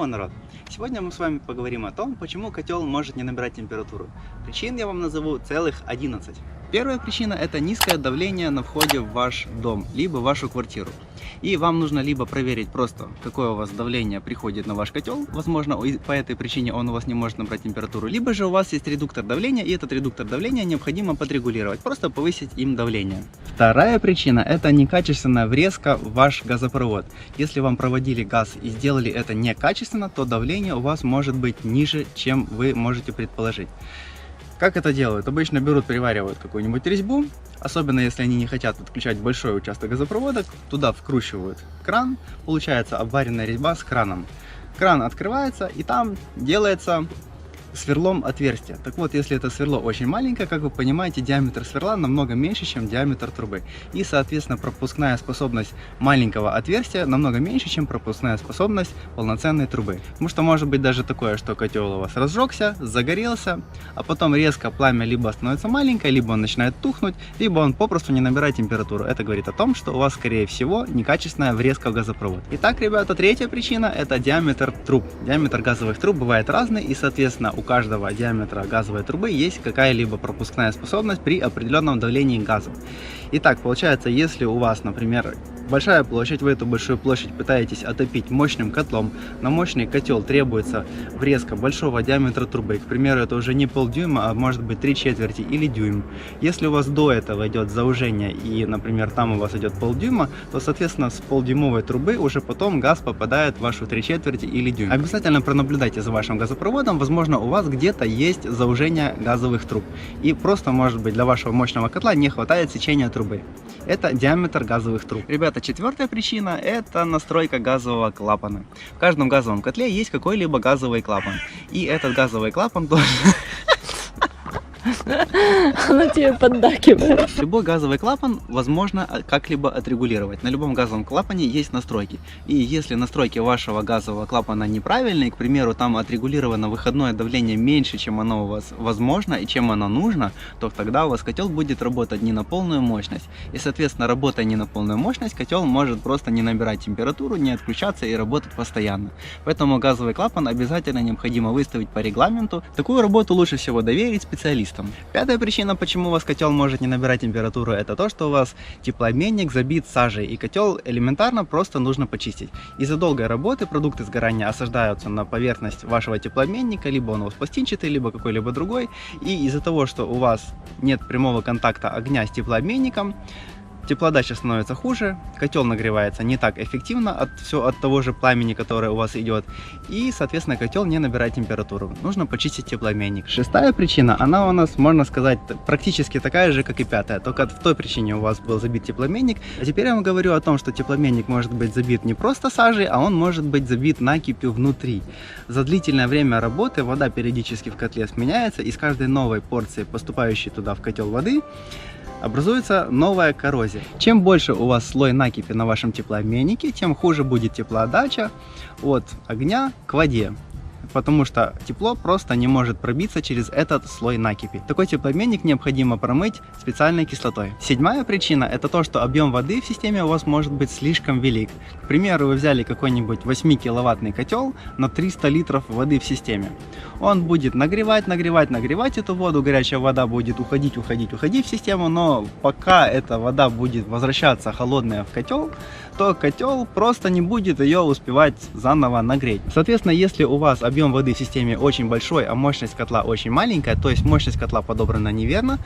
народ! Сегодня мы с вами поговорим о том, почему котел может не набирать температуру. Причин я вам назову целых 11. Первая причина — это низкое давление на входе в ваш дом, либо в вашу квартиру. И вам нужно либо проверить просто, какое у вас давление приходит на ваш котел, возможно, по этой причине он у вас не может набрать температуру, либо же у вас есть редуктор давления, и этот редуктор давления необходимо подрегулировать, просто повысить им давление. Вторая причина — это некачественная врезка в ваш газопровод. Если вам проводили газ и сделали это некачественно, то давление у вас может быть ниже, чем вы можете предположить. Как это делают? Обычно берут, приваривают какую-нибудь резьбу, особенно если они не хотят отключать большой участок газопровода, туда вкручивают кран, получается обваренная резьба с краном. Кран открывается, и там делается сверлом отверстие. Так вот, если это сверло очень маленькое, как вы понимаете, диаметр сверла намного меньше, чем диаметр трубы. И, соответственно, пропускная способность маленького отверстия намного меньше, чем пропускная способность полноценной трубы. Потому что может быть даже такое, что котел у вас разжегся, загорелся, а потом резко пламя либо становится маленькое, либо он начинает тухнуть, либо он попросту не набирает температуру. Это говорит о том, что у вас, скорее всего, некачественная врезка в газопровод. Итак, ребята, третья причина — это диаметр труб. Диаметр газовых труб бывает разный, и, соответственно, у каждого диаметра газовой трубы есть какая-либо пропускная способность при определенном давлении газа. Итак, получается, если у вас, например, большая площадь, вы эту большую площадь пытаетесь отопить мощным котлом, на мощный котел требуется врезка большого диаметра трубы, к примеру, это уже не полдюйма, а может быть 3/4 или дюйм. Если у вас до этого идет заужение и, например, там у вас идет полдюйма, то, соответственно, с полдюймовой трубы уже потом газ попадает в вашу 3/4 или дюйм. Обязательно пронаблюдайте за вашим газопроводом, возможно, у вас где-то есть заужение газовых труб, и просто, может быть, для вашего мощного котла не хватает сечения трубы. Это диаметр газовых труб. Ребята, четвертая причина — это настройка газового клапана. В каждом газовом котле есть какой-либо газовый клапан, и этот газовый клапан должен... Она тебе поддакивает. Любой газовый клапан возможно как-либо отрегулировать. На любом газовом клапане есть настройки. И если настройки вашего газового клапана неправильные, к примеру, там отрегулировано выходное давление меньше, чем оно у вас возможно и чем оно нужно, то тогда у вас котел будет работать не на полную мощность. И, соответственно, работая не на полную мощность, котел может просто не набирать температуру, не отключаться и работать постоянно. Поэтому газовый клапан обязательно необходимо выставить по регламенту. Такую работу лучше всего доверить специалистам. Пятая причина, почему у вас котел может не набирать температуру, это то, что у вас теплообменник забит сажей, и котел элементарно просто нужно почистить. Из-за долгой работы продукты сгорания осаждаются на поверхность вашего теплообменника, либо он у вас пластинчатый, либо какой-либо другой, и из-за того, что у вас нет прямого контакта огня с теплообменником, теплоотдача становится хуже, котел нагревается не так эффективно от того же пламени, которое у вас идет, и, соответственно, котел не набирает температуру. Нужно почистить теплообменник. Шестая причина, она у нас, можно сказать, практически такая же, как и пятая, только в той причине у вас был забит теплообменник. А теперь я вам говорю о том, что теплообменник может быть забит не просто сажей, а он может быть забит накипью внутри. За длительное время работы вода периодически в котле сменяется, и с каждой новой порции, поступающей туда в котел воды, образуется новая коррозия. Чем больше у вас слой накипи на вашем теплообменнике, тем хуже будет теплоотдача от огня к воде, потому что тепло просто не может пробиться через этот слой накипи. Такой теплообменник необходимо промыть специальной кислотой. Седьмая причина — это то, что объем воды в системе у вас может быть слишком велик. К примеру, вы взяли какой-нибудь 8-киловаттный котел на 300 литров воды в системе. Он будет нагревать эту воду, горячая вода будет уходить в систему, но пока эта вода будет возвращаться холодная в котел, то котел просто не будет ее успевать заново нагреть. Соответственно, если у вас объем воды в системе очень большой, а мощность котла очень маленькая, то есть мощность котла подобрана неверно,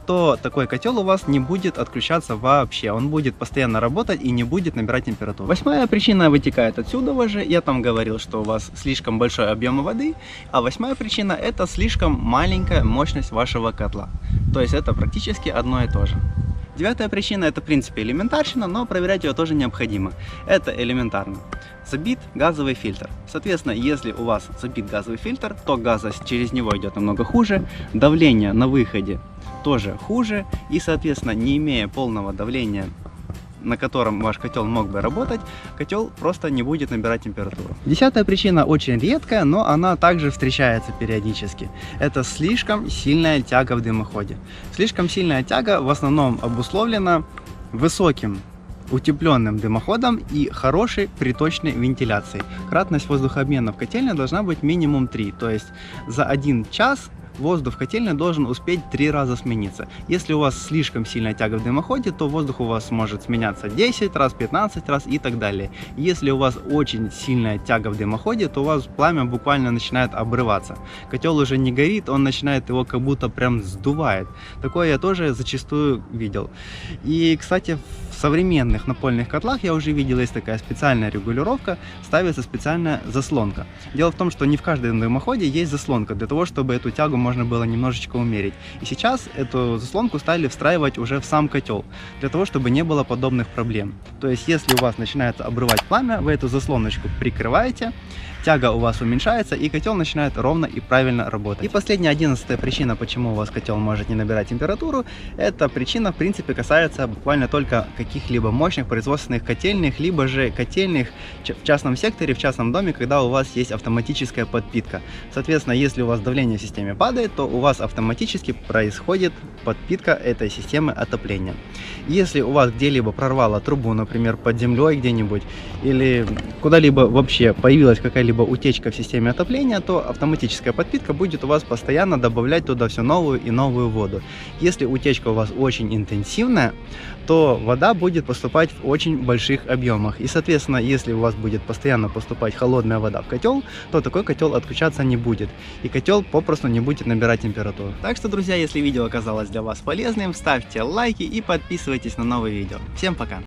то такой котел у вас не будет отключаться вообще. Он будет постоянно работать и не будет набирать температуру. Восьмая причина вытекает отсюда уже. Я там говорил, что у вас слишком большой объем воды, а восьмая причина — это слишком маленькая мощность вашего котла. То есть это практически одно и то же. Девятая причина — это, в принципе, элементарщина, но проверять ее тоже необходимо. Это элементарно. Забит газовый фильтр. Соответственно, если у вас забит газовый фильтр, то газа через него идет намного хуже, давление на выходе тоже хуже, и, соответственно, не имея полного давления, на котором ваш котел мог бы работать, котел просто не будет набирать температуру. Десятая причина очень редкая, но она также встречается периодически. Это слишком сильная тяга в дымоходе. Слишком сильная тяга в основном обусловлена высоким утепленным дымоходом и хорошей приточной вентиляцией. Кратность воздухообмена в котельной должна быть минимум 3, то есть за 1 час воздух в котельной должен успеть 3 раза смениться. Если у вас слишком сильная тяга в дымоходе, то воздух у вас может сменяться 10 раз, 15 раз и так далее. Если у вас очень сильная тяга в дымоходе, то у вас пламя буквально начинает обрываться. Котел уже не горит, он начинает его как будто прям сдувает. Такое я тоже зачастую видел. И, кстати, в современных напольных котлах я уже видел, есть такая специальная регулировка, ставится специальная заслонка. Дело в том, что не в каждом дымоходе есть заслонка для того, чтобы эту тягу можно было немножечко умерить. И сейчас эту заслонку стали встраивать уже в сам котел, для того, чтобы не было подобных проблем. То есть, если у вас начинает обрывать пламя, вы эту заслоночку прикрываете, тяга у вас уменьшается, и котел начинает ровно и правильно работать. И последняя, 11-я причина, почему у вас котел может не набирать температуру, эта причина, в принципе, касается буквально только каких-либо мощных производственных котельных, либо же котельных в частном секторе, в частном доме, когда у вас есть автоматическая подпитка. Соответственно, если у вас давление в системе падает, то у вас автоматически происходит подпитка этой системы отопления. Если у вас где-либо прорвало трубу, например, под землей где-нибудь, или куда-либо вообще появилась какая-либо утечка в системе отопления, то автоматическая подпитка будет у вас постоянно добавлять туда все новую и новую воду. Если утечка у вас очень интенсивная, то вода будет поступать в очень больших объемах. И, соответственно, если у вас будет постоянно поступать холодная вода в котел, то такой котел отключаться не будет. И котел попросту не будет набирать температуру. Так что, друзья, если видео оказалось для вас полезным, ставьте лайки и подписывайтесь на новые видео. Всем пока!